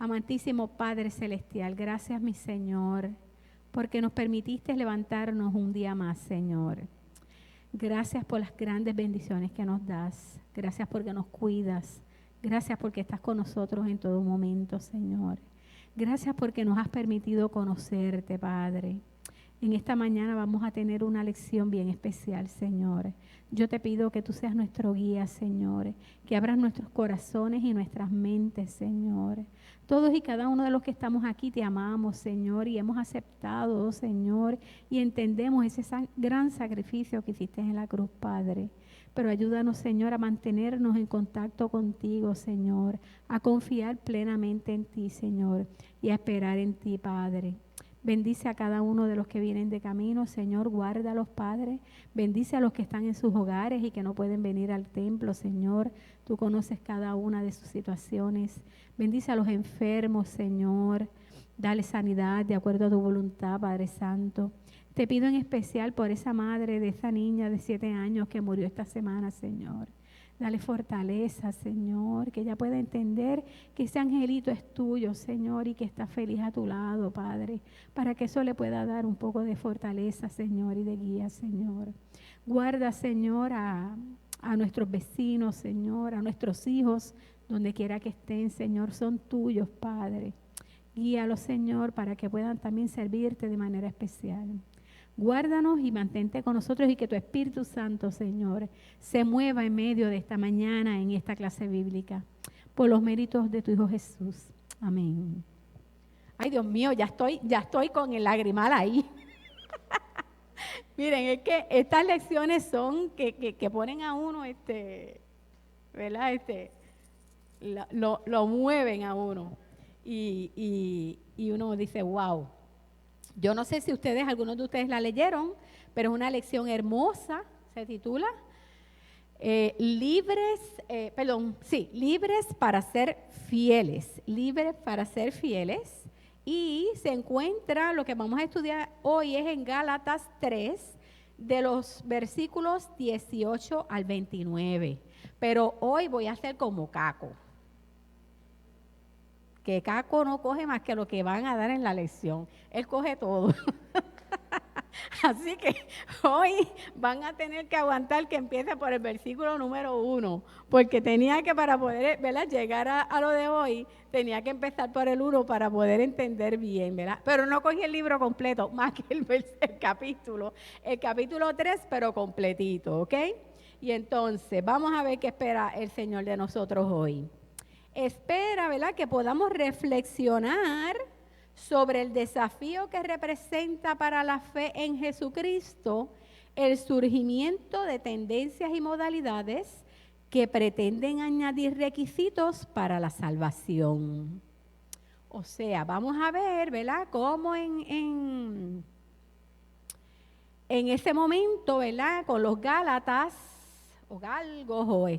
Amantísimo Padre Celestial, gracias mi Señor, porque nos permitiste levantarnos un día más, Señor. Gracias por las grandes bendiciones que nos das. Gracias porque nos cuidas. Gracias porque estás con nosotros en todo momento, Señor. Gracias porque nos has permitido conocerte, Padre. En esta mañana vamos a tener una lección bien especial, Señor. Yo te pido que tú seas nuestro guía, Señor, que abras nuestros corazones y nuestras mentes, Señor. Todos y cada uno de los que estamos aquí te amamos, Señor, y hemos aceptado, Señor, y entendemos ese gran sacrificio que hiciste en la cruz, Padre. Pero ayúdanos, Señor, a mantenernos en contacto contigo, Señor, a confiar plenamente en ti, Señor, y a esperar en ti, Padre. Bendice a cada uno de los que vienen de camino, Señor, guárdalos, Padre. Bendice a los que están en sus hogares y que no pueden venir al templo, Señor. Tú conoces cada una de sus situaciones. Bendice a los enfermos, Señor. Dale sanidad de acuerdo a tu voluntad, Padre Santo. Te pido en especial por esa madre de esa niña de 7 años que murió esta semana, Señor. Dale fortaleza, Señor, que ella pueda entender que ese angelito es tuyo, Señor, y que está feliz a tu lado, Padre, para que eso le pueda dar un poco de fortaleza, Señor, y de guía, Señor. Guarda, Señor, a nuestros vecinos, Señor, a nuestros hijos, donde quiera que estén, Señor, son tuyos, Padre. Guíalos, Señor, para que puedan también servirte de manera especial. Guárdanos y mantente con nosotros y que tu Espíritu Santo, Señor, se mueva en medio de esta mañana en esta clase bíblica, por los méritos de tu Hijo Jesús. Amén. Ay, Dios mío, ya estoy con el lagrimal ahí. Miren, es que estas lecciones son que ponen a uno, ¿verdad? Lo mueven a uno. Y uno dice, wow. Yo no sé si algunos de ustedes la leyeron, pero es una lección hermosa, se titula Libres para ser fieles, libres para ser fieles. Y se encuentra, lo que vamos a estudiar hoy es en Gálatas 3, de los versículos 18 al 29. Pero hoy voy a hacer como Caco. Que Caco no coge más que lo que van a dar en la lección. Él coge todo. Así que hoy van a tener que aguantar que empiece por el versículo número 1, porque tenía que, para poder, ¿verdad?, llegar a lo de hoy, tenía que empezar por el 1 para poder entender bien, ¿verdad? Pero no cogí el libro completo, más que el capítulo 3, pero completito, ¿ok? Y entonces, vamos a ver qué espera el Señor de nosotros hoy. Espera, ¿verdad?, que podamos reflexionar sobre el desafío que representa para la fe en Jesucristo el surgimiento de tendencias y modalidades que pretenden añadir requisitos para la salvación. O sea, vamos a ver, ¿verdad?, cómo en ese momento, ¿verdad?, con los Gálatas o Galgos o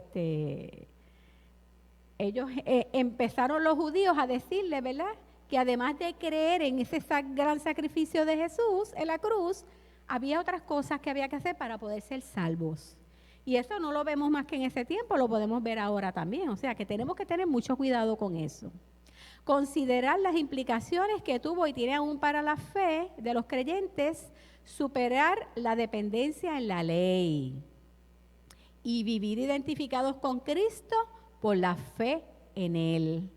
ellos empezaron los judíos a decirle, ¿verdad?, que además de creer en ese gran sacrificio de Jesús en la cruz, había otras cosas que había que hacer para poder ser salvos. Y eso no lo vemos más que en ese tiempo, lo podemos ver ahora también. O sea que tenemos que tener mucho cuidado con eso. Considerar las implicaciones que tuvo y tiene aún para la fe de los creyentes, superar la dependencia en la ley y vivir identificados con Cristo por la fe en Él.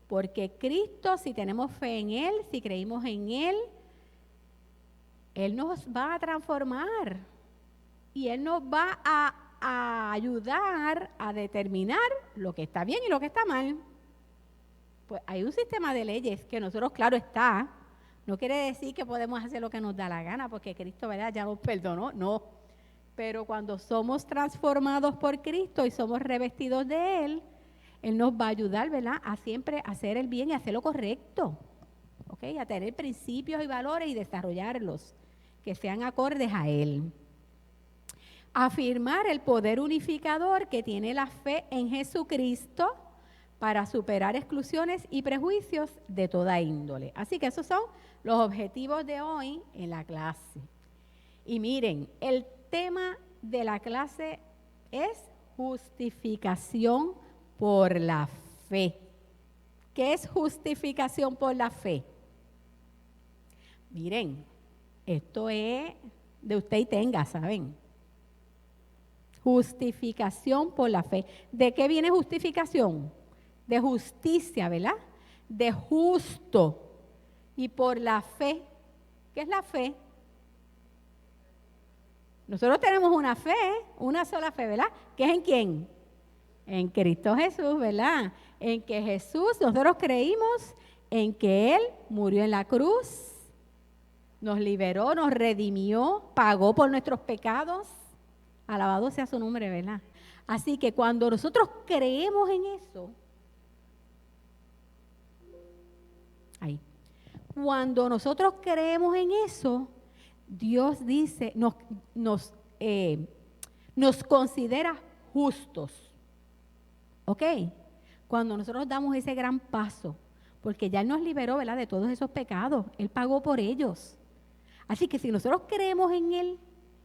Porque Cristo, si tenemos fe en Él, si creímos en Él, Él nos va a transformar y Él nos va a ayudar a determinar lo que está bien y lo que está mal. Pues hay un sistema de leyes que nosotros, claro está, no quiere decir que podemos hacer lo que nos da la gana, porque Cristo, ¿verdad?, ya nos perdonó, no. Pero cuando somos transformados por Cristo y somos revestidos de Él, Él nos va a ayudar, ¿verdad?, a siempre hacer el bien y hacer lo correcto, ¿ok?, a tener principios y valores y desarrollarlos, que sean acordes a Él. Afirmar el poder unificador que tiene la fe en Jesucristo para superar exclusiones y prejuicios de toda índole. Así que esos son los objetivos de hoy en la clase. Y miren, el tema de la clase es justificación por la fe. ¿Qué es justificación por la fe? Miren, esto es de usted y tenga, ¿saben? Justificación por la fe. ¿De qué viene justificación? De justicia, ¿verdad? De justo. Y por la fe. ¿Qué es la fe? Nosotros tenemos una fe, una sola fe, ¿verdad? ¿Qué es en quién? En Cristo Jesús, ¿verdad? En que Jesús, nosotros creímos en que Él murió en la cruz, nos liberó, nos redimió, pagó por nuestros pecados. Alabado sea su nombre, ¿verdad? Así que cuando nosotros creemos en eso, cuando nosotros creemos en eso, Dios dice, nos considera justos. ¿Ok? Cuando nosotros damos ese gran paso, porque ya Él nos liberó, ¿verdad?, de todos esos pecados. Él pagó por ellos. Así que si nosotros creemos en Él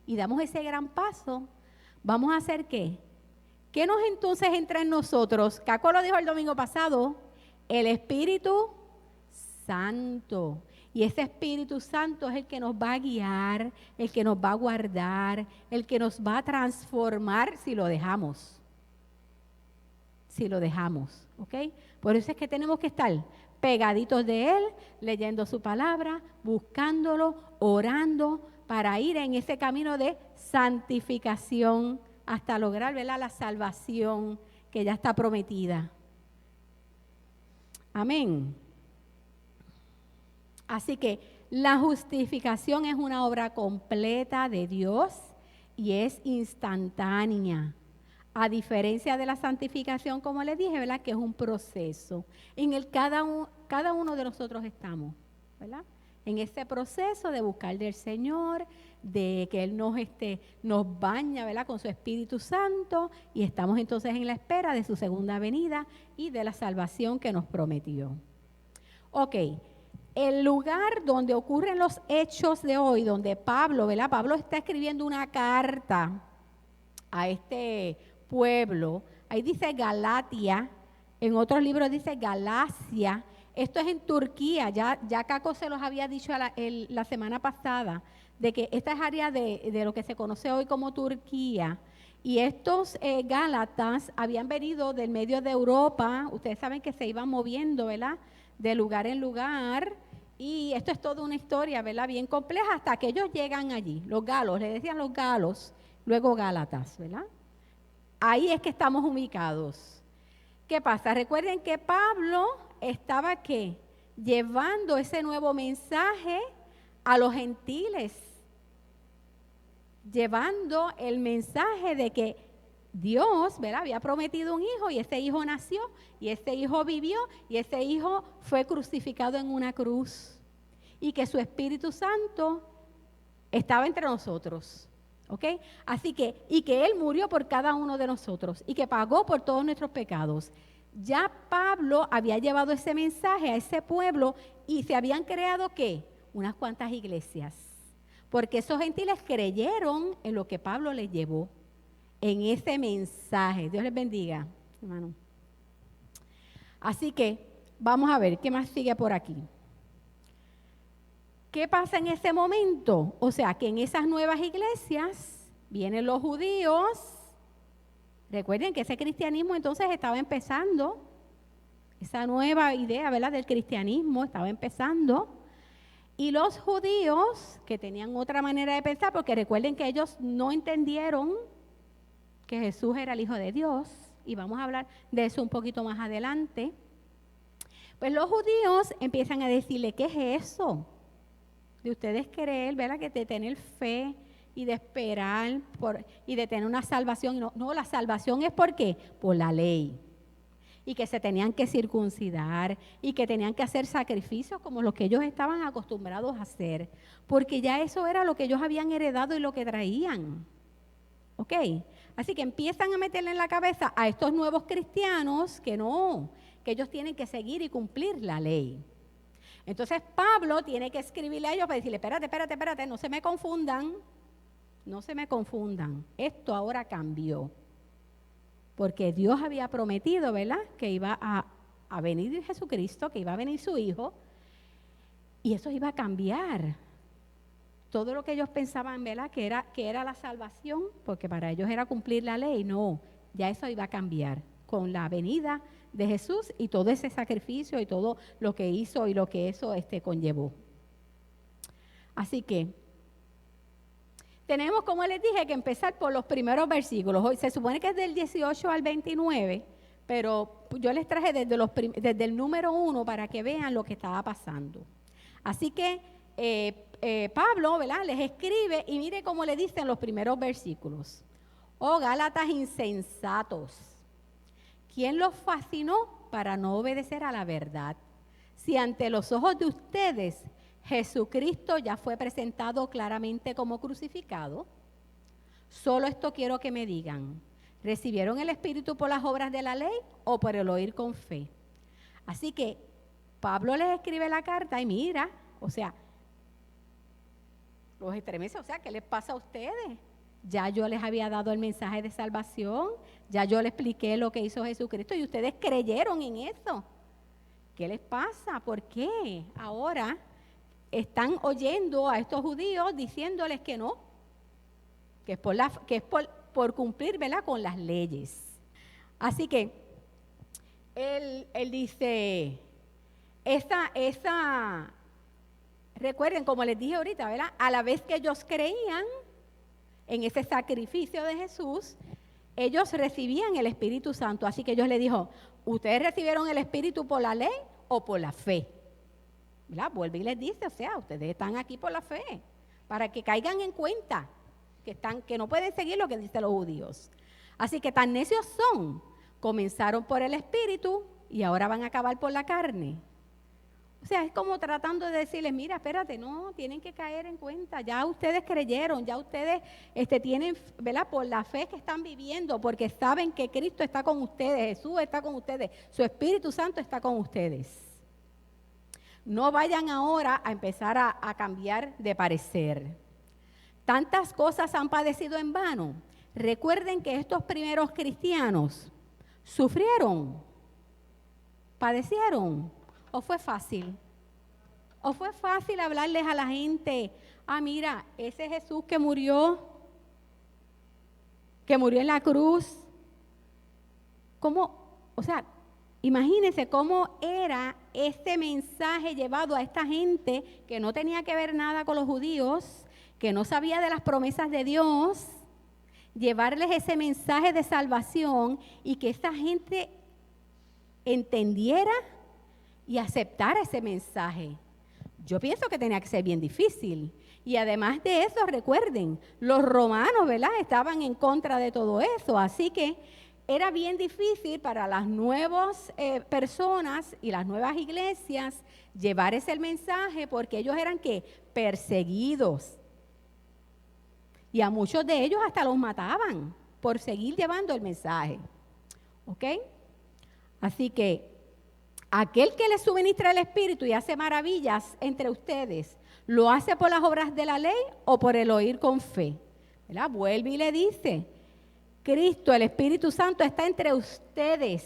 y damos ese gran paso, ¿vamos a hacer qué? ¿Qué nos entonces entra en nosotros? Caco lo dijo el domingo pasado, el Espíritu Santo. Y ese Espíritu Santo es el que nos va a guiar, el que nos va a guardar, el que nos va a transformar si lo dejamos. Si lo dejamos, ¿ok? Por eso es que tenemos que estar pegaditos de Él, leyendo su palabra, buscándolo, orando, para ir en ese camino de santificación hasta lograr, ¿verdad?, la salvación que ya está prometida. Amén. Así que la justificación es una obra completa de Dios y es instantánea. A diferencia de la santificación, como les dije, ¿verdad?, que es un proceso en el cada uno de nosotros estamos, ¿verdad? En ese proceso de buscar del Señor, de que Él nos baña, ¿verdad?, con su Espíritu Santo, y estamos entonces en la espera de su segunda venida y de la salvación que nos prometió. Ok, el lugar donde ocurren los hechos de hoy, donde Pablo, ¿verdad?, Pablo está escribiendo una carta a este pueblo, ahí dice Galatia, en otros libros dice Galacia. Esto es en Turquía, ya Caco se los había dicho la semana pasada, de que esta es área de lo que se conoce hoy como Turquía, y estos gálatas habían venido del medio de Europa. Ustedes saben que se iban moviendo, ¿verdad?, de lugar en lugar, y esto es toda una historia, ¿verdad?, bien compleja, hasta que ellos llegan allí, los galos, le decían los galos, luego gálatas, ¿verdad? Ahí es que estamos ubicados. ¿Qué pasa? Recuerden que Pablo estaba, ¿qué?, llevando ese nuevo mensaje a los gentiles, llevando el mensaje de que Dios, ¿verdad?, había prometido un hijo, y ese hijo nació, y ese hijo vivió, y ese hijo fue crucificado en una cruz, y que su Espíritu Santo estaba entre nosotros. ¿Ok? Así que, y que Él murió por cada uno de nosotros y que pagó por todos nuestros pecados. Ya Pablo había llevado ese mensaje a ese pueblo y se habían creado, ¿qué?, unas cuantas iglesias. Porque esos gentiles creyeron en lo que Pablo les llevó, en ese mensaje. Dios les bendiga, hermano. Así que, vamos a ver, ¿qué más sigue por aquí? ¿Qué pasa en ese momento? O sea, que en esas nuevas iglesias vienen los judíos. Recuerden que ese cristianismo entonces estaba empezando, esa nueva idea, ¿verdad?, del cristianismo estaba empezando. Y los judíos, que tenían otra manera de pensar, porque recuerden que ellos no entendieron que Jesús era el Hijo de Dios, y vamos a hablar de eso un poquito más adelante. Pues los judíos empiezan a decirle, ¿qué es eso de ustedes creer, ¿verdad?, que de tener fe y de esperar y de tener una salvación? No, la salvación es ¿por qué? Por la ley. Y que se tenían que circuncidar y que tenían que hacer sacrificios como los que ellos estaban acostumbrados a hacer, porque ya eso era lo que ellos habían heredado y lo que traían. ¿Ok? Así que empiezan a meterle en la cabeza a estos nuevos cristianos que no, que ellos tienen que seguir y cumplir la ley. Entonces Pablo tiene que escribirle a ellos para decirle, espérate, no se me confundan, esto ahora cambió, porque Dios había prometido, ¿verdad?, que iba a a venir Jesucristo, que iba a venir su Hijo, y eso iba a cambiar todo lo que ellos pensaban, ¿verdad? Que era la salvación, porque para ellos era cumplir la ley. No, ya eso iba a cambiar con la venida de Jesús y todo ese sacrificio y todo lo que hizo y lo que eso conllevó. Así que tenemos, como les dije, que empezar por los primeros versículos. Hoy se supone que es del 18 al 29, pero yo les traje desde el número 1 para que vean lo que estaba pasando. Así que Pablo, ¿verdad?, les escribe y mire cómo le dicen los primeros versículos. Oh, Gálatas insensatos, ¿quién los fascinó para no obedecer a la verdad? Si ante los ojos de ustedes Jesucristo ya fue presentado claramente como crucificado. Solo esto quiero que me digan: ¿recibieron el Espíritu por las obras de la ley o por el oír con fe? Así que Pablo les escribe la carta y mira, o sea, los estremece, o sea, ¿qué les pasa a ustedes? Ya yo les había dado el mensaje de salvación, ya yo les expliqué lo que hizo Jesucristo y ustedes creyeron en eso. ¿Qué les pasa? ¿Por qué ahora están oyendo a estos judíos diciéndoles que no? Que es por cumplir, ¿verdad?, con las leyes. Así que él dice, recuerden, como les dije ahorita, ¿verdad?, a la vez que ellos creían en ese sacrificio de Jesús, ellos recibían el Espíritu Santo. Así que Dios les dijo: ¿ustedes recibieron el Espíritu por la ley o por la fe? ¿Verdad? Vuelve y les dice, o sea, ustedes están aquí por la fe, para que caigan en cuenta que no pueden seguir lo que dicen los judíos. Así que tan necios son, comenzaron por el Espíritu y ahora van a acabar por la carne. O sea, es como tratando de decirles, mira, espérate, no, tienen que caer en cuenta, ya ustedes creyeron, ya ustedes tienen, ¿verdad?, por la fe que están viviendo, porque saben que Cristo está con ustedes, Jesús está con ustedes, su Espíritu Santo está con ustedes. No vayan ahora a empezar a cambiar de parecer. Tantas cosas han padecido en vano. Recuerden que estos primeros cristianos sufrieron, padecieron. ¿O fue fácil? ¿O fue fácil hablarles a la gente? Mira, ese Jesús que murió en la cruz. ¿Cómo? O sea, imagínense cómo era este mensaje llevado a esta gente que no tenía que ver nada con los judíos, que no sabía de las promesas de Dios, llevarles ese mensaje de salvación y que esta gente entendiera y aceptar ese mensaje. Yo pienso que tenía que ser bien difícil. Y además de eso, recuerden, los romanos, ¿verdad?, estaban en contra de todo eso. Así que era bien difícil para las nuevas personas y las nuevas iglesias llevar ese mensaje, porque ellos eran ¿qué? Perseguidos. Y a muchos de ellos hasta los mataban por seguir llevando el mensaje. ¿Ok? Así que aquel que les suministra el Espíritu y hace maravillas entre ustedes, ¿lo hace por las obras de la ley o por el oír con fe? ¿Verdad? Vuelve y le dice, Cristo, el Espíritu Santo está entre ustedes.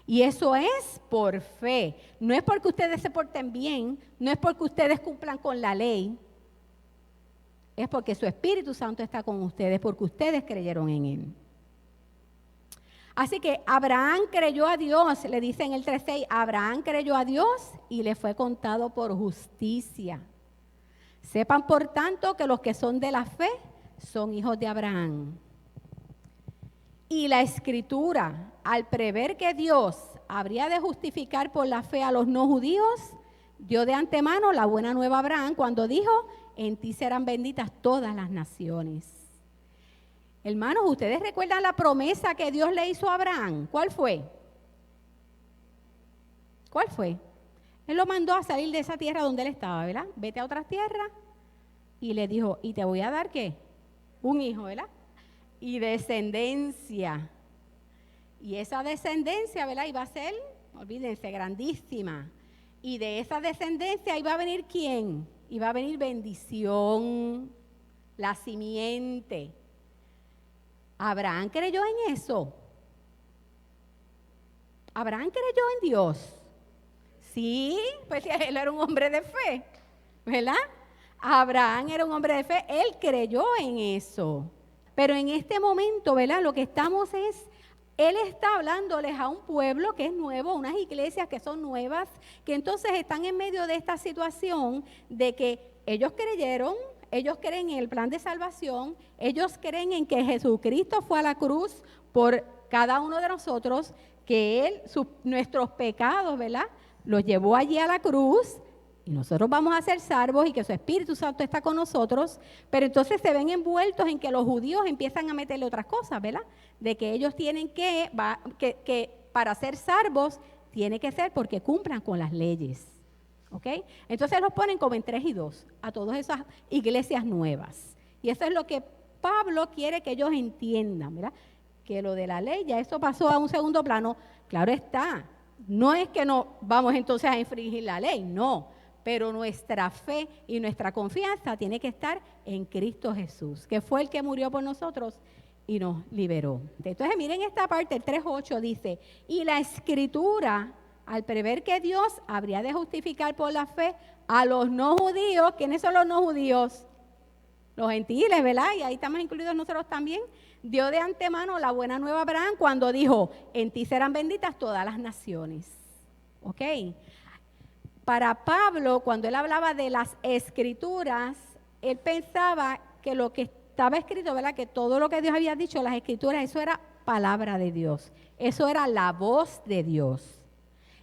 Y eso es por fe. No es porque ustedes se porten bien, no es porque ustedes cumplan con la ley. Es porque su Espíritu Santo está con ustedes, porque ustedes creyeron en Él. Así que Abraham creyó a Dios, le dice en el 3:6, Abraham creyó a Dios y le fue contado por justicia. Sepan, por tanto, que los que son de la fe son hijos de Abraham. Y la Escritura, al prever que Dios habría de justificar por la fe a los no judíos, dio de antemano la buena nueva a Abraham cuando dijo, en ti serán benditas todas las naciones. Hermanos, ¿ustedes recuerdan la promesa que Dios le hizo a Abraham? ¿Cuál fue? ¿Cuál fue? Él lo mandó a salir de esa tierra donde él estaba, ¿verdad? Vete a otra tierra y le dijo, ¿y te voy a dar qué? Un hijo, ¿verdad? Y descendencia. Y esa descendencia, ¿verdad? Iba a ser, olvídense, grandísima. Y de esa descendencia iba a venir ¿quién? Iba a venir bendición, la simiente. ¿Abraham creyó en eso? Abraham creyó en Dios. Sí, pues él era un hombre de fe, ¿verdad? Abraham era un hombre de fe, él creyó en eso. Pero en este momento, ¿verdad? Lo que estamos es, él está hablándoles a un pueblo que es nuevo, unas iglesias que son nuevas, que entonces están en medio de esta situación de que ellos creyeron, ellos creen en el plan de salvación, ellos creen en que Jesucristo fue a la cruz por cada uno de nosotros, que Él, nuestros pecados, ¿verdad?, los llevó allí a la cruz, y nosotros vamos a ser salvos y que su Espíritu Santo está con nosotros, pero entonces se ven envueltos en que los judíos empiezan a meterle otras cosas, ¿verdad? De que ellos tienen que para ser salvos, tiene que ser porque cumplan con las leyes, ¿ok? Entonces los ponen como en 3 y 2 a todas esas iglesias nuevas. Y eso es lo que Pablo quiere que ellos entiendan, ¿verdad? Que lo de la ley, ya eso pasó a un segundo plano. Claro está, no es que no vamos entonces a infringir la ley, no, pero nuestra fe y nuestra confianza tiene que estar en Cristo Jesús, que fue el que murió por nosotros y nos liberó. Entonces miren esta parte, el 3:8 dice, y la Escritura, al prever que Dios habría de justificar por la fe a los no judíos. ¿Quiénes son los no judíos? Los gentiles, ¿verdad? Y ahí estamos incluidos nosotros también. Dio de antemano la buena nueva a Abraham cuando dijo, en ti serán benditas todas las naciones. ¿Ok? Para Pablo, cuando él hablaba de las Escrituras, él pensaba que lo que estaba escrito, ¿verdad?, que todo lo que Dios había dicho, las Escrituras, eso era palabra de Dios. Eso era la voz de Dios.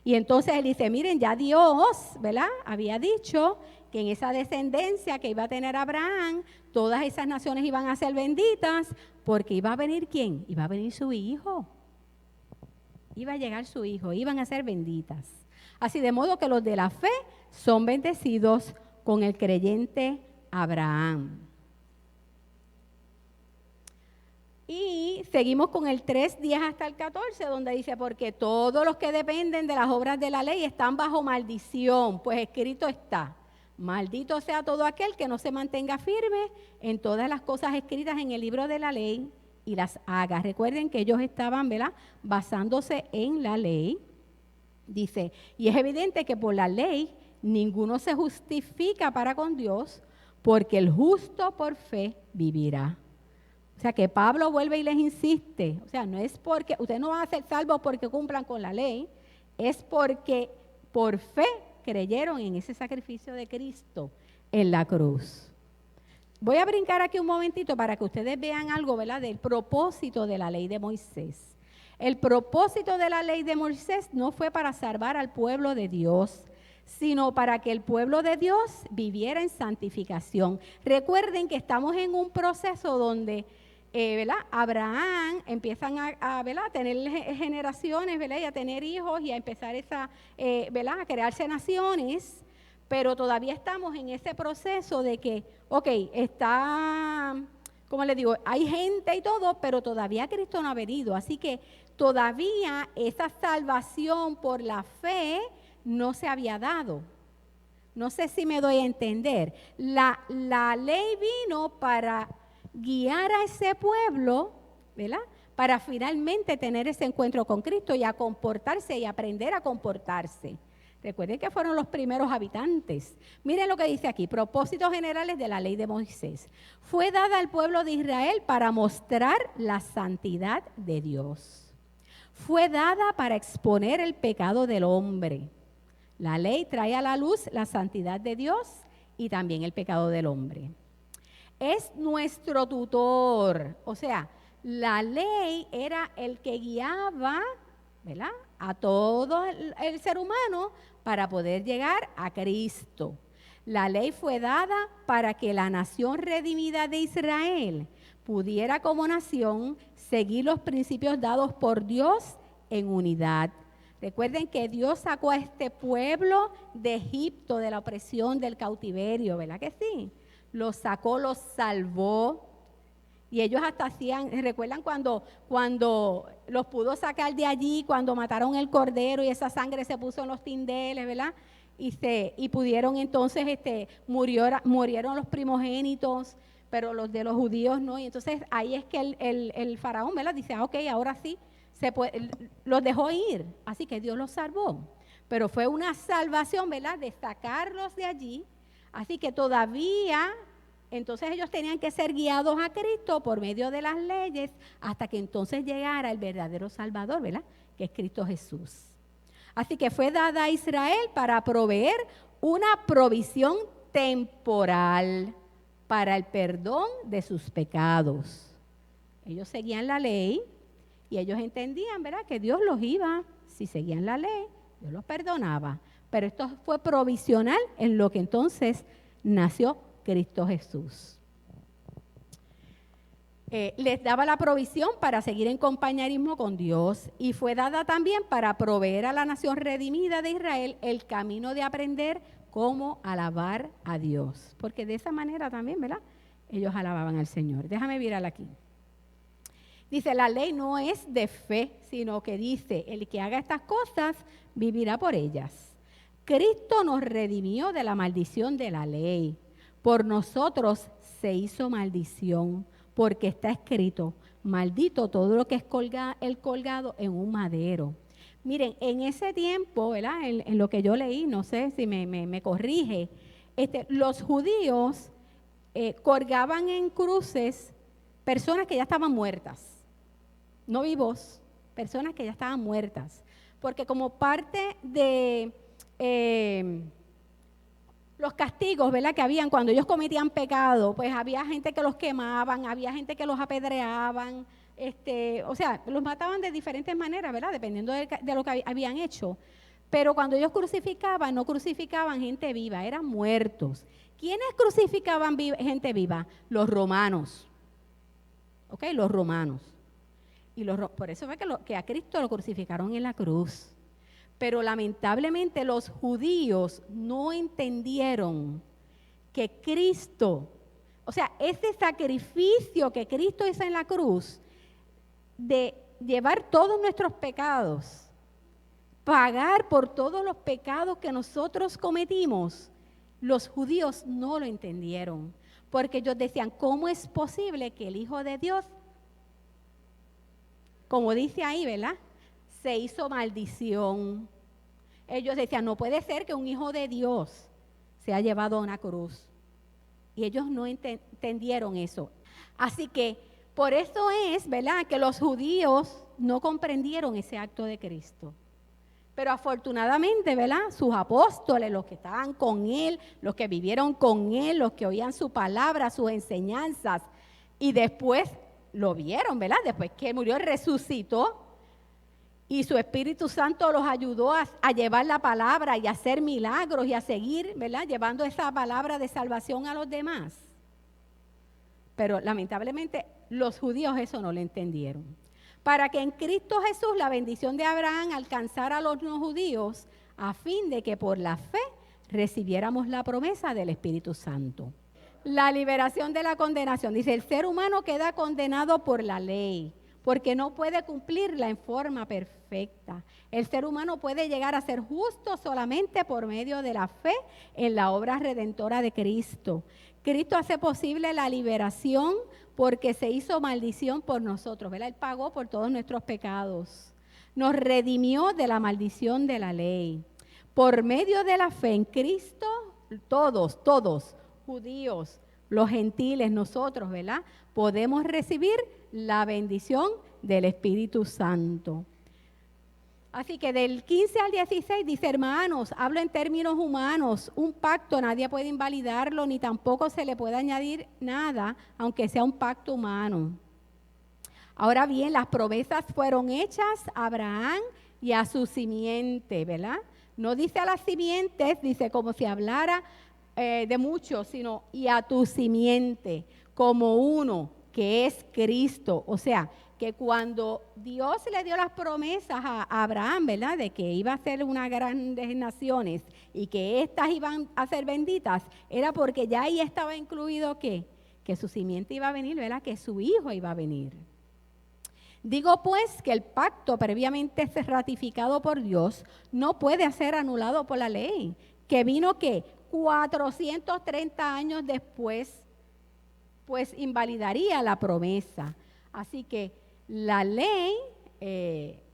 Y entonces él dice, miren, ya Dios, ¿verdad?, había dicho que en esa descendencia que iba a tener Abraham, todas esas naciones iban a ser benditas, porque iba a venir ¿quién? Iba a venir su hijo. Iba a llegar su hijo, iban a ser benditas. Así de modo que los de la fe son bendecidos con el creyente Abraham. Y seguimos con el 3:10 hasta el 14, donde dice, porque todos los que dependen de las obras de la ley están bajo maldición, pues escrito está, maldito sea todo aquel que no se mantenga firme en todas las cosas escritas en el libro de la ley y las haga. Recuerden que ellos estaban, ¿verdad?, basándose en la ley. Dice, y es evidente que por la ley ninguno se justifica para con Dios, porque el justo por fe vivirá. O sea que Pablo vuelve y les insiste, o sea, no es porque, ustedes no van a ser salvos porque cumplan con la ley, es porque por fe creyeron en ese sacrificio de Cristo en la cruz. Voy a brincar aquí un momentito para que ustedes vean algo, ¿verdad?, del propósito de la ley de Moisés. El propósito de la ley de Moisés no fue para salvar al pueblo de Dios, sino para que el pueblo de Dios viviera en santificación. Recuerden que estamos en un proceso donde ¿verdad?, Abraham empiezan a tener generaciones, ¿verdad?, y a tener hijos y a empezar ¿verdad?, a crearse naciones, pero todavía estamos en ese proceso de que, ok, está, como les digo, hay gente y todo, pero todavía Cristo no ha venido, así que todavía esa salvación por la fe no se había dado. No sé si me doy a entender. La ley vino para guiar a ese pueblo, ¿verdad?, para finalmente tener ese encuentro con Cristo y a comportarse y aprender a comportarse. Recuerden que fueron los primeros habitantes. Miren lo que dice aquí, propósitos generales de la ley de Moisés. Fue dada al pueblo de Israel para mostrar la santidad de Dios. Fue dada para exponer el pecado del hombre. La ley trae a la luz la santidad de Dios y también el pecado del hombre. Es nuestro tutor, o sea, la ley era el que guiaba, ¿verdad?, a todo el ser humano para poder llegar a Cristo. La ley fue dada para que la nación redimida de Israel pudiera como nación seguir los principios dados por Dios en unidad. Recuerden que Dios sacó a este pueblo de Egipto, de la opresión, del cautiverio, ¿verdad que sí? Los sacó, los salvó. Y ellos hasta hacían, ¿recuerdan cuando los pudo sacar de allí, cuando mataron el cordero y esa sangre se puso en los tindeles, ¿verdad? Y pudieron entonces, murieron los primogénitos, pero los de los judíos no. Y entonces ahí es que el faraón, ¿verdad?, dice, ok, ahora sí, los dejó ir, así que Dios los salvó. Pero fue una salvación, ¿verdad?, de sacarlos de allí. Así que todavía, entonces ellos tenían que ser guiados a Cristo por medio de las leyes hasta que entonces llegara el verdadero Salvador, ¿verdad?, que es Cristo Jesús. Así que fue dada a Israel para proveer una provisión temporal para el perdón de sus pecados. Ellos seguían la ley y ellos entendían, ¿verdad?, que Dios los iba, si seguían la ley, Dios los perdonaba. Pero esto fue provisional en lo que entonces nació Cristo Jesús. Les daba la provisión para seguir en compañerismo con Dios y fue dada también para proveer a la nación redimida de Israel el camino de aprender cómo alabar a Dios. Porque de esa manera también, ¿verdad?, ellos alababan al Señor. Déjame mirar aquí. Dice, la ley no es de fe, sino que dice, el que haga estas cosas vivirá por ellas. Cristo nos redimió de la maldición de la ley. Por nosotros se hizo maldición, porque está escrito, maldito todo lo que es colgado en un madero. Miren, en ese tiempo, ¿verdad?, en lo que yo leí, no sé si me corrige, los judíos colgaban en cruces personas que ya estaban muertas, no vivos, personas que ya estaban muertas, porque como parte de los castigos, ¿verdad?, que habían cuando ellos cometían pecado, pues había gente que los quemaban, había gente que los apedreaban, o sea, los mataban de diferentes maneras, ¿verdad?, dependiendo de lo que habían hecho. Pero cuando ellos crucificaban, no crucificaban gente viva, eran muertos. ¿Quiénes crucificaban gente viva? Los romanos. ¿Ok? Los romanos. Y por eso fue que a Cristo lo crucificaron en la cruz. Pero lamentablemente los judíos no entendieron que Cristo, o sea, ese sacrificio que Cristo hizo en la cruz, de llevar todos nuestros pecados, pagar por todos los pecados que nosotros cometimos, los judíos no lo entendieron. Porque ellos decían, ¿cómo es posible que el Hijo de Dios, como dice ahí, ¿verdad?, se hizo maldición? Ellos decían, no puede ser que un hijo de Dios sea llevado a una cruz. Y ellos no entendieron eso. Así que por eso es, ¿verdad?, que los judíos no comprendieron ese acto de Cristo. Pero afortunadamente, ¿verdad?, sus apóstoles, los que estaban con Él, los que vivieron con Él, los que oían su palabra, sus enseñanzas, y después lo vieron, ¿verdad?, después que murió, resucitó, y su Espíritu Santo los ayudó a llevar la palabra y a hacer milagros y a seguir, ¿verdad?, llevando esa palabra de salvación a los demás. Pero lamentablemente los judíos eso no lo entendieron. Para que en Cristo Jesús la bendición de Abraham alcanzara a los no judíos, a fin de que por la fe recibiéramos la promesa del Espíritu Santo. La liberación de la condenación. Dice, el ser humano queda condenado por la ley, porque no puede cumplirla en forma perfecta. El ser humano puede llegar a ser justo solamente por medio de la fe en la obra redentora de Cristo. Cristo hace posible la liberación porque se hizo maldición por nosotros, ¿verdad? Él pagó por todos nuestros pecados. Nos redimió de la maldición de la ley. Por medio de la fe en Cristo, todos, judíos, los gentiles, nosotros, ¿verdad?, podemos recibir la bendición del Espíritu Santo. Así que del 15 al 16 dice, hermanos, hablo en términos humanos, un pacto nadie puede invalidarlo, ni tampoco se le puede añadir nada, aunque sea un pacto humano. Ahora bien, las promesas fueron hechas a Abraham y a su simiente, ¿verdad? No dice a las simientes, dice como si hablara de muchos, sino y a tu simiente, como uno, que es Cristo. O sea, que cuando Dios le dio las promesas a Abraham, ¿verdad?, de que iba a ser una grandes naciones y que éstas iban a ser benditas, era porque ya ahí estaba incluido que su simiente iba a venir, ¿verdad?, que su hijo iba a venir. Digo pues que el pacto previamente ratificado por Dios no puede ser anulado por la ley, que vino que 430 años después, pues invalidaría la promesa. Así que la ley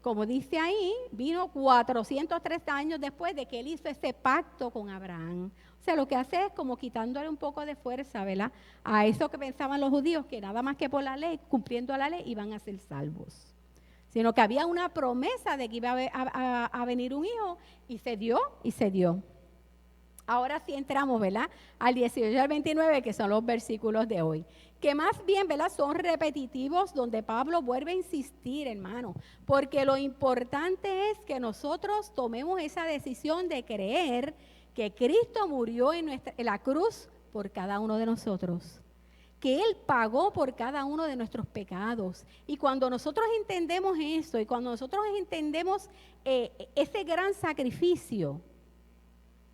como dice ahí, vino 403 años después de que él hizo ese pacto con Abraham. O sea, lo que hace es como quitándole un poco de fuerza, ¿verdad? A eso que pensaban los judíos, que nada más que por la ley, cumpliendo la ley, iban a ser salvos. Sino que había una promesa de que iba a venir un hijo, y se dio, y se dio. Ahora sí entramos, ¿verdad? Al 18 y al 29, que son los versículos de hoy. Que más bien, ¿verdad? Son repetitivos, donde Pablo vuelve a insistir, hermano. Porque lo importante es que nosotros tomemos esa decisión de creer que Cristo murió en la cruz por cada uno de nosotros. Que Él pagó por cada uno de nuestros pecados. Y cuando nosotros entendemos eso, y cuando nosotros entendemos ese gran sacrificio,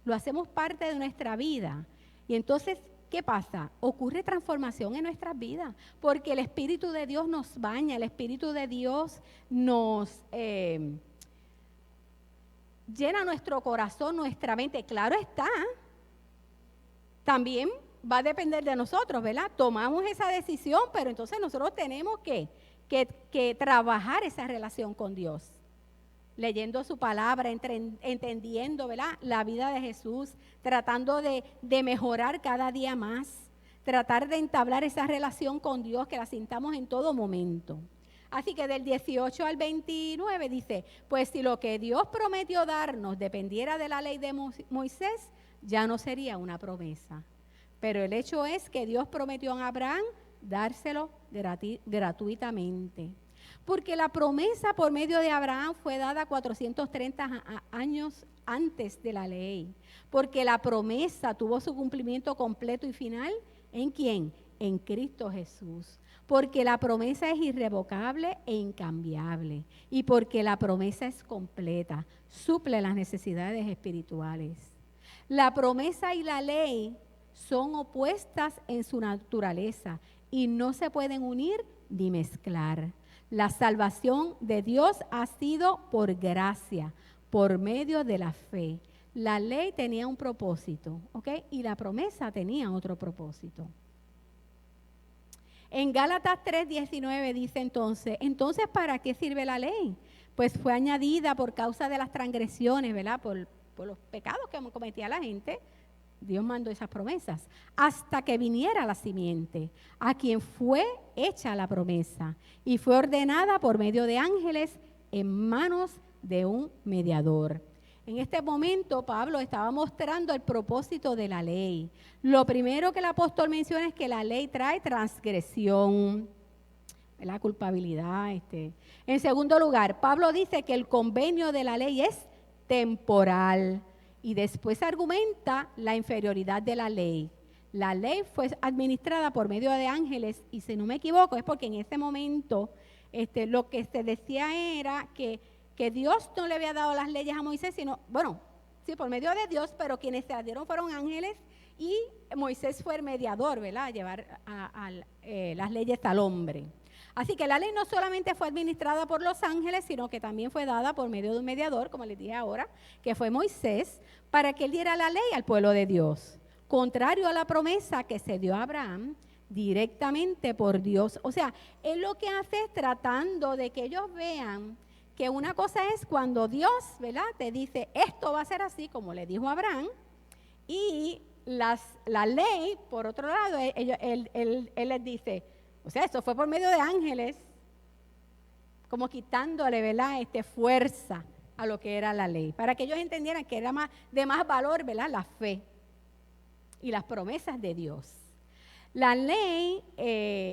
lo hacemos parte de nuestra vida. Y entonces, ¿qué pasa? Ocurre transformación en nuestras vidas, porque el Espíritu de Dios nos baña, el Espíritu de Dios nos llena nuestro corazón, nuestra mente. Claro está, también va a depender de nosotros, ¿verdad? Tomamos esa decisión, pero entonces nosotros tenemos que trabajar esa relación con Dios. Leyendo su palabra, entendiendo, ¿verdad?, la vida de Jesús, tratando de mejorar cada día más, tratar de entablar esa relación con Dios, que la sintamos en todo momento. Así que del 18 al 29 dice, pues si lo que Dios prometió darnos dependiera de la ley de Moisés, ya no sería una promesa. Pero el hecho es que Dios prometió a Abraham dárselo gratuitamente. Porque la promesa por medio de Abraham fue dada 430 años antes de la ley. Porque la promesa tuvo su cumplimiento completo y final, ¿en quién? En Cristo Jesús. Porque la promesa es irrevocable e incambiable. Y porque la promesa es completa, suple las necesidades espirituales. La promesa y la ley son opuestas en su naturaleza y no se pueden unir ni mezclar. La salvación de Dios ha sido por gracia, por medio de la fe. La ley tenía un propósito, ¿ok? Y la promesa tenía otro propósito. En Gálatas 3:19 dice entonces, ¿para qué sirve la ley? Pues fue añadida por causa de las transgresiones, ¿verdad? Por los pecados que cometía la gente. Dios mandó esas promesas hasta que viniera la simiente, a quien fue hecha la promesa y fue ordenada por medio de ángeles en manos de un mediador. En este momento Pablo estaba mostrando el propósito de la ley. Lo primero que el apóstol menciona es que la ley trae transgresión, la culpabilidad. En segundo lugar, Pablo dice que el convenio de la ley es temporal. Y después argumenta la inferioridad de la ley. La ley fue administrada por medio de ángeles y si no me equivoco es porque en ese momento lo que se decía era que Dios no le había dado las leyes a Moisés, sino, bueno, sí, por medio de Dios, pero quienes se las dieron fueron ángeles y Moisés fue el mediador, ¿verdad? A llevar las leyes al hombre. Así que la ley no solamente fue administrada por los ángeles, sino que también fue dada por medio de un mediador, como les dije ahora, que fue Moisés, para que él diera la ley al pueblo de Dios. Contrario a la promesa que se dio a Abraham directamente por Dios. O sea, él lo que hace es tratando de que ellos vean que una cosa es cuando Dios, ¿verdad?, te dice, esto va a ser así, como le dijo a Abraham, y la ley, por otro lado, él les dice, o sea, eso fue por medio de ángeles, como quitándole, ¿verdad?, fuerza a lo que era la ley, para que ellos entendieran que era de más valor, ¿verdad?, la fe y las promesas de Dios. La ley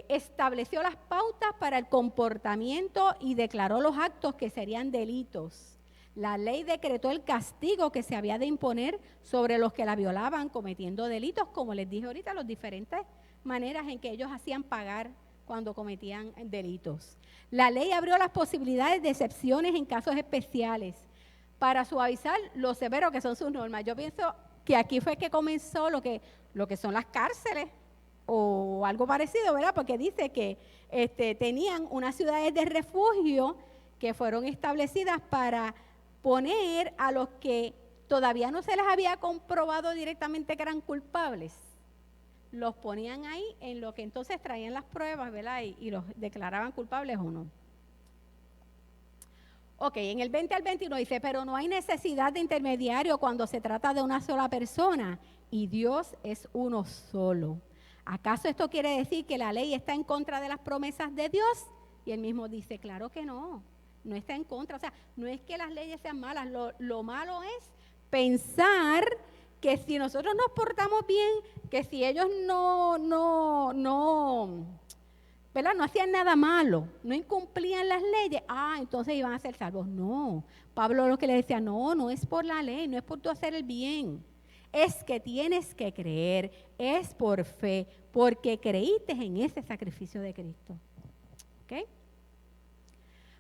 estableció las pautas para el comportamiento y declaró los actos que serían delitos. La ley decretó el castigo que se había de imponer sobre los que la violaban cometiendo delitos, como les dije ahorita, las diferentes maneras en que ellos hacían pagar cuando cometían delitos. La ley abrió las posibilidades de excepciones en casos especiales para suavizar lo severo que son sus normas. Yo pienso que aquí fue que comenzó lo que son las cárceles o algo parecido, ¿verdad? Porque dice que tenían unas ciudades de refugio que fueron establecidas para poner a los que todavía no se les había comprobado directamente que eran culpables. Los ponían ahí en lo que entonces traían las pruebas, ¿verdad? Y los declaraban culpables o no. Ok, en el 20 al 21 dice, pero no hay necesidad de intermediario cuando se trata de una sola persona y Dios es uno solo. ¿Acaso esto quiere decir que la ley está en contra de las promesas de Dios? Y él mismo dice, claro que no, no está en contra. O sea, no es que las leyes sean malas, lo malo es pensar que si nosotros nos portamos bien, que si ellos ¿verdad? No hacían nada malo, no incumplían las leyes, entonces iban a ser salvos. No, Pablo lo que le decía, no es por la ley, no es por tu hacer el bien, es que tienes que creer, es por fe, porque creíste en ese sacrificio de Cristo. ¿Ok?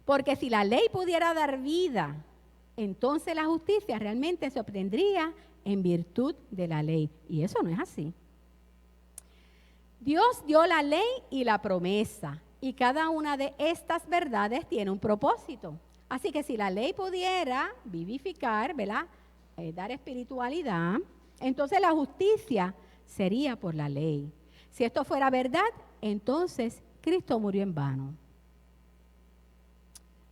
Porque si la ley pudiera dar vida, entonces la justicia realmente se obtendría en virtud de la ley, y eso no es así. Dios dio la ley y la promesa, y cada una de estas verdades tiene un propósito. Así que si la ley pudiera vivificar, ¿verdad? Dar espiritualidad, entonces la justicia sería por la ley. Si esto fuera verdad, entonces Cristo murió en vano.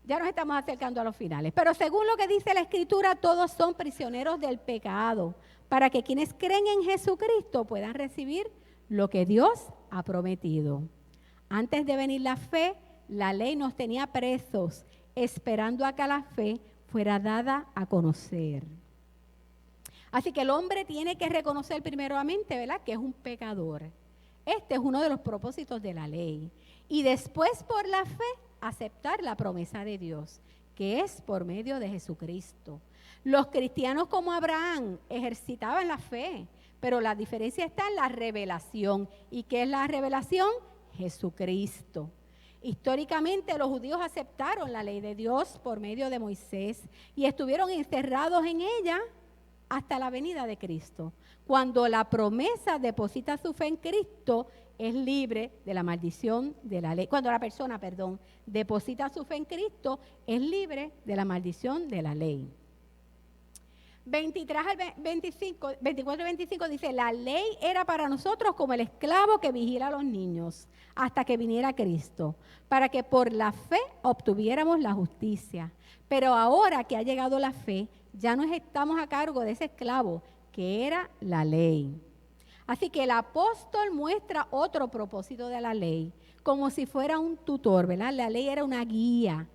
Ya nos estamos acercando a los finales. Pero según lo que dice la Escritura, todos son prisioneros del pecado, para que quienes creen en Jesucristo puedan recibir lo que Dios ha prometido. Antes de venir la fe, la ley nos tenía presos, esperando a que la fe fuera dada a conocer. Así que el hombre tiene que reconocer primeramente, ¿verdad?, que es un pecador. Este es uno de los propósitos de la ley. Y después, por la fe, aceptar la promesa de Dios, que es por medio de Jesucristo. Los cristianos como Abraham ejercitaban la fe, pero la diferencia está en la revelación. ¿Y qué es la revelación? Jesucristo. Históricamente los judíos aceptaron la ley de Dios por medio de Moisés y estuvieron encerrados en ella hasta la venida de Cristo. Cuando la promesa deposita su fe en Cristo, es libre de la maldición de la ley. Cuando la persona, deposita su fe en Cristo, es libre de la maldición de la ley. 24 y 25 dice, la ley era para nosotros como el esclavo que vigila a los niños hasta que viniera Cristo, para que por la fe obtuviéramos la justicia. Pero ahora que ha llegado la fe, ya no estamos a cargo de ese esclavo, que era la ley. Así que el apóstol muestra otro propósito de la ley, como si fuera un tutor, ¿verdad? La ley era una guía,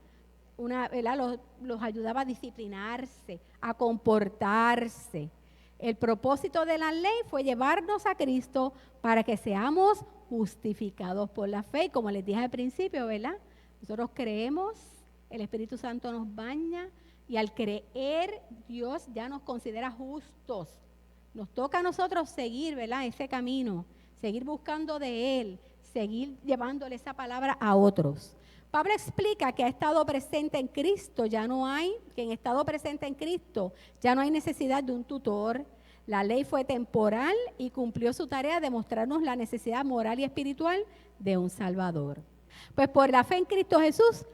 ¿verdad? Los ayudaba a disciplinarse, a comportarse. El propósito de la ley fue llevarnos a Cristo para que seamos justificados por la fe. Y como les dije al principio, ¿verdad? Nosotros creemos, el Espíritu Santo nos baña y al creer Dios ya nos considera justos. Nos toca a nosotros seguir, ¿verdad?, ese camino, seguir buscando de Él, seguir llevándole esa palabra a otros. Pablo explica que ha estado presente en Cristo, en estado presente en Cristo ya no hay necesidad de un tutor. La ley fue temporal y cumplió su tarea de mostrarnos la necesidad moral y espiritual de un Salvador. Pues por la fe en Cristo Jesús,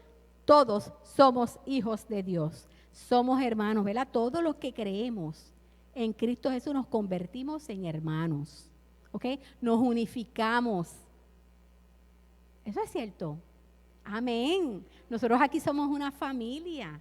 todos somos hijos de Dios. Somos hermanos, ¿verdad? Todos los que creemos en Cristo Jesús nos convertimos en hermanos, ¿ok? Nos unificamos. Eso es cierto. Amén. Nosotros aquí somos una familia,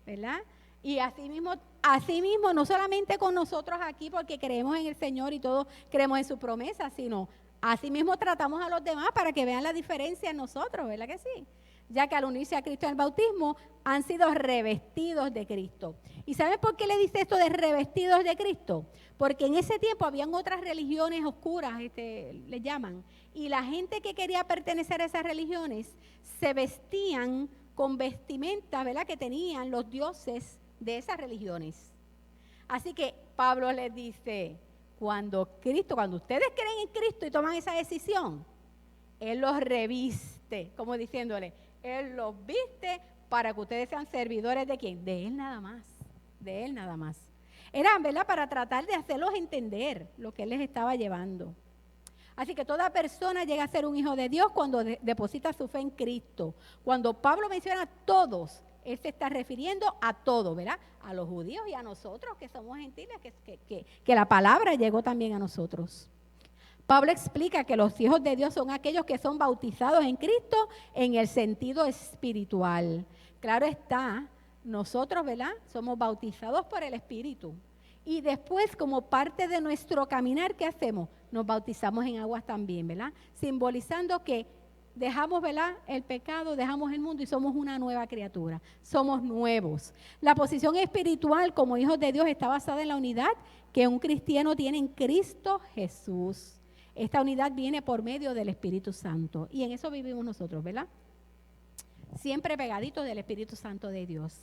¿verdad? Y así mismo, no solamente con nosotros aquí porque creemos en el Señor y todos creemos en su promesa, sino así mismo tratamos a los demás para que vean la diferencia en nosotros, ¿verdad que sí? Ya que al unirse a Cristo en el bautismo han sido revestidos de Cristo. ¿Y sabes por qué le dice esto de revestidos de Cristo? Porque en ese tiempo habían otras religiones oscuras, le llaman, y la gente que quería pertenecer a esas religiones se vestían con vestimentas, ¿verdad?, que tenían los dioses de esas religiones. Así que Pablo les dice, cuando ustedes creen en Cristo y toman esa decisión, Él los reviste, como diciéndole, Él los viste para que ustedes sean servidores ¿de quién? De Él nada más, de Él nada más. Era, ¿verdad?, para tratar de hacerlos entender lo que Él les estaba llevando. Así que toda persona llega a ser un hijo de Dios cuando deposita su fe en Cristo. Cuando Pablo menciona a todos, él se está refiriendo a todos, ¿verdad? A los judíos y a nosotros que somos gentiles, que la palabra llegó también a nosotros. Pablo explica que los hijos de Dios son aquellos que son bautizados en Cristo en el sentido espiritual. Claro está, nosotros, ¿verdad? Somos bautizados por el Espíritu. Y después, como parte de nuestro caminar, ¿qué hacemos? Nos bautizamos en aguas también, ¿verdad? Simbolizando que dejamos, ¿verdad?, el pecado, dejamos el mundo y somos una nueva criatura. Somos nuevos. La posición espiritual como hijos de Dios está basada en la unidad que un cristiano tiene en Cristo Jesús. Esta unidad viene por medio del Espíritu Santo. Y en eso vivimos nosotros, ¿verdad? Siempre pegaditos del Espíritu Santo de Dios.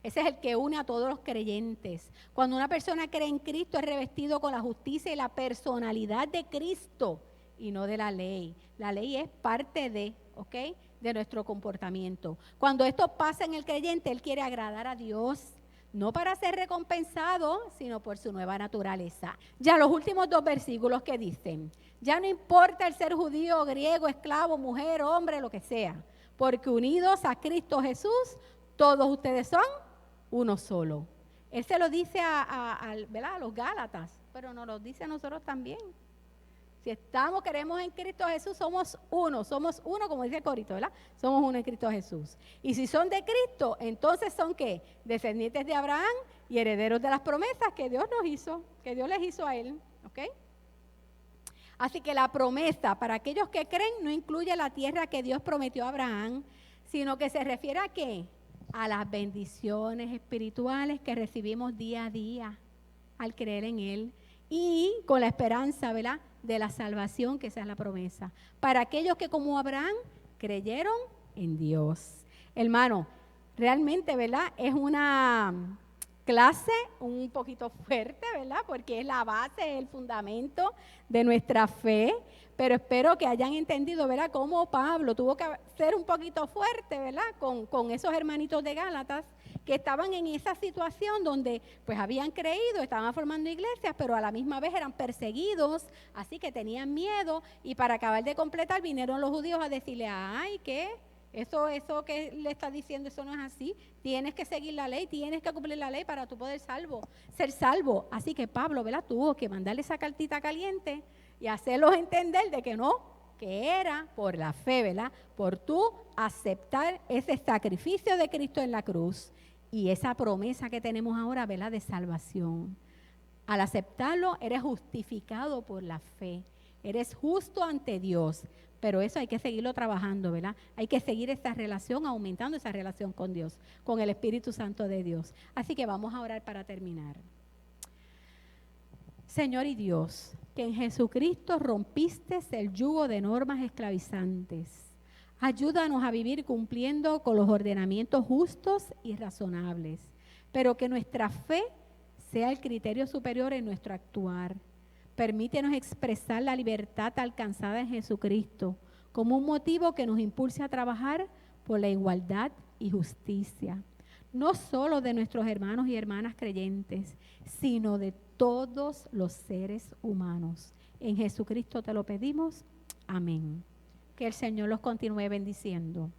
Ese es el que une a todos los creyentes. Cuando una persona cree en Cristo es revestido con la justicia y la personalidad de Cristo y no de la ley. La ley es parte de, ¿ok?, de nuestro comportamiento. Cuando esto pasa en el creyente, él quiere agradar a Dios, no para ser recompensado, sino por su nueva naturaleza. Ya los últimos 2 versículos que dicen, ya no importa el ser judío, griego, esclavo, mujer, hombre, lo que sea, porque unidos a Cristo Jesús, todos ustedes son uno solo. Él se lo dice ¿verdad?, a los Gálatas, pero nos lo dice a nosotros también. Si creemos en Cristo Jesús, somos uno como dice el corito, ¿verdad? Somos uno en Cristo Jesús. Y si son de Cristo, entonces son ¿qué? Descendientes de Abraham y herederos de las promesas que Dios nos hizo, que Dios les hizo a él, ¿ok? Así que la promesa para aquellos que creen no incluye la tierra que Dios prometió a Abraham, sino que se refiere a ¿qué? A las bendiciones espirituales que recibimos día a día al creer en Él y con la esperanza, ¿verdad?, de la salvación, que esa es la promesa. Para aquellos que como Abraham creyeron en Dios. Hermano, realmente, ¿verdad?, es una clase un poquito fuerte, ¿verdad?, porque es la base, es el fundamento de nuestra fe, pero espero que hayan entendido, ¿verdad?, cómo Pablo tuvo que ser un poquito fuerte, ¿verdad?, con esos hermanitos de Gálatas que estaban en esa situación donde pues habían creído, estaban formando iglesias, pero a la misma vez eran perseguidos, así que tenían miedo, y para acabar de completar vinieron los judíos a decirle, ay, ¿qué? Eso que le está diciendo, eso no es así. Tienes que seguir la ley, tienes que cumplir la ley para tú poder ser salvo. Así que Pablo, ¿verdad?, tuvo que mandarle esa cartita caliente y hacerlos entender de que no, que era por la fe, ¿verdad?, por tú aceptar ese sacrificio de Cristo en la cruz y esa promesa que tenemos ahora, ¿verdad?, de salvación. Al aceptarlo, eres justificado por la fe. Eres justo ante Dios. Pero eso hay que seguirlo trabajando, ¿verdad? Hay que seguir esa relación, aumentando esa relación con Dios, con el Espíritu Santo de Dios. Así que vamos a orar para terminar. Señor y Dios, que en Jesucristo rompiste el yugo de normas esclavizantes. Ayúdanos a vivir cumpliendo con los ordenamientos justos y razonables, pero que nuestra fe sea el criterio superior en nuestro actuar. Permítenos expresar la libertad alcanzada en Jesucristo como un motivo que nos impulse a trabajar por la igualdad y justicia, no solo de nuestros hermanos y hermanas creyentes, sino de todos los seres humanos. En Jesucristo te lo pedimos. Amén. Que el Señor los continúe bendiciendo.